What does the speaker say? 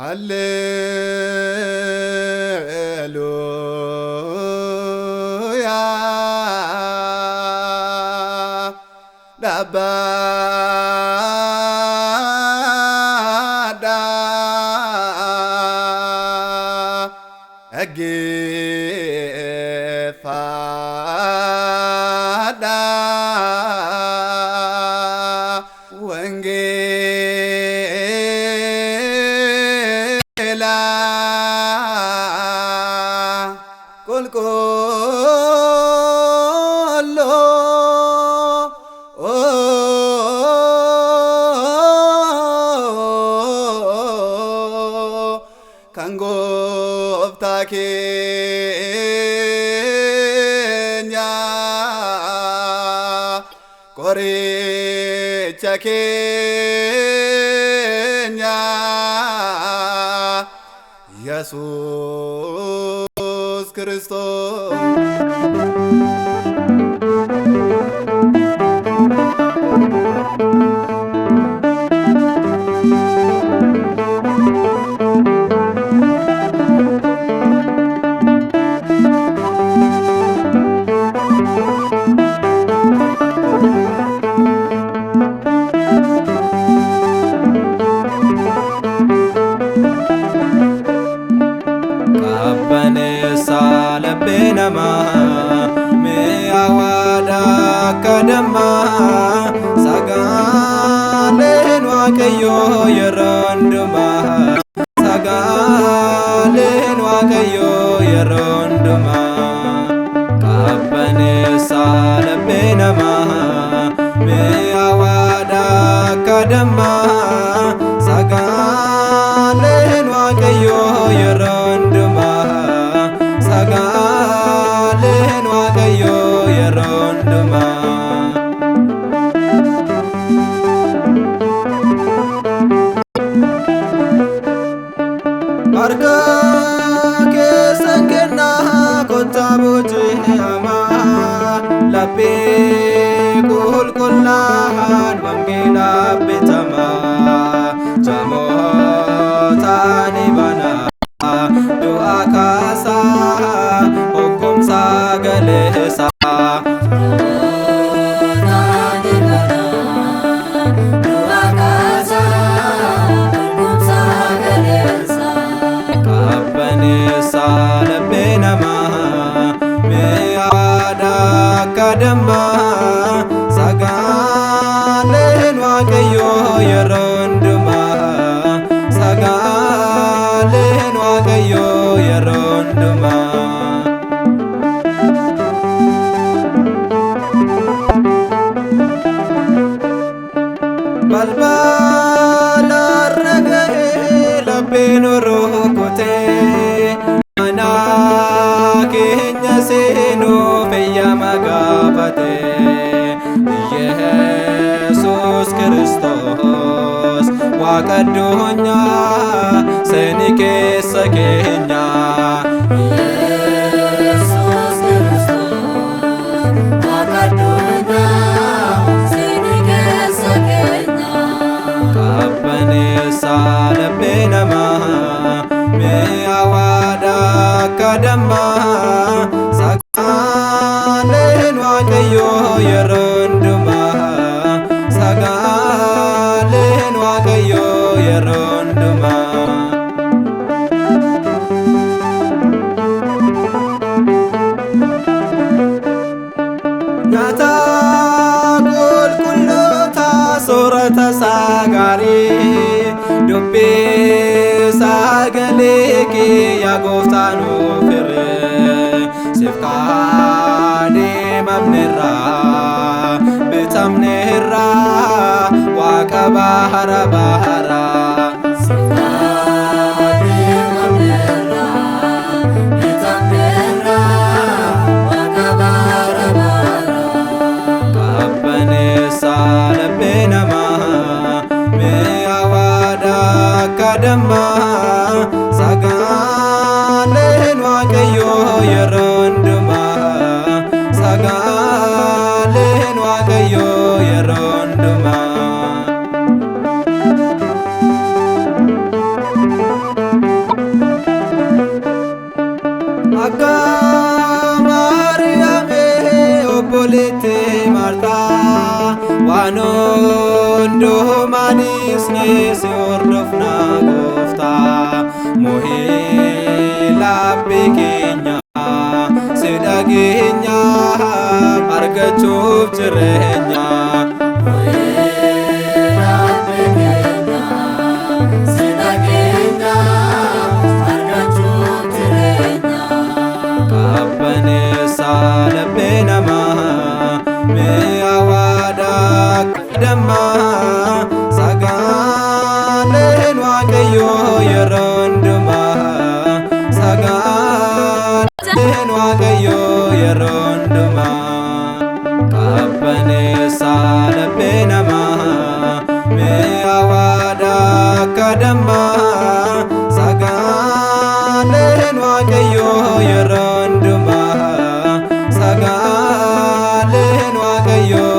ሃሌሉያ ዳባ ዳ እጌፋዳ ወንጌላ ቁልቁሎ ካንጎፍታ ኬኛ ቆሪቻ ኬኛ ኢየሱስ ክርስቶስ nama me awada kadama sagalen waqayyo yeronduma sagalen waqayyo yeronduma kabane salabe nama me awada kadama sagalen waqayyo yeronduma sagalen waqayyo yeronduma arga kesan kenna kotabuti ama labbe kulkullahan wangila betama jamotani bana doa kasa hukum sagalesa kabane salabe nama me awada kadama sagalen waqayyo yeronduma sagalen waqayyo yeronduma balbala ragahe labbeno rokote mana kenya seno feyyama gaafate Yesus Kristos waaqa addunyaa seeni keessa keenya Yesus Kristos waaqa addunyaa seeni keessa keenya kabane salabe nama me awada kadama sagalen waqayyo yeronduma sagalen waqayyo yeronduma nyata qulqullota soorata sagari dubbi sagalee kee yaa gooftaa nuuf hirre siif kaadhimamneerra bitamneerra waaqa bahara bahara siif kaadhimamneerra bitamneerra waaqa bahara bahara kabane salabe nama me awada kadama sagalen waqayyo yeronduma sagalen waqayyo yeronduma hundumanis ni si hordofna gooftaa mo'ee laphee keenya si dhageenya argachuuf jireenya. Qabbaneessa laphee namaa mi'a waadaa dammaa sagaaleen Waaqayyoo yeroo hundumaa sagaaleen Waaqayyoo yeroo hundumaa. Qabbaneessa laphee namaa mi'a waadaa dammaa sagaaleen Waaqayyoo yeroo hundumaa sagaaleen Waaqayyoo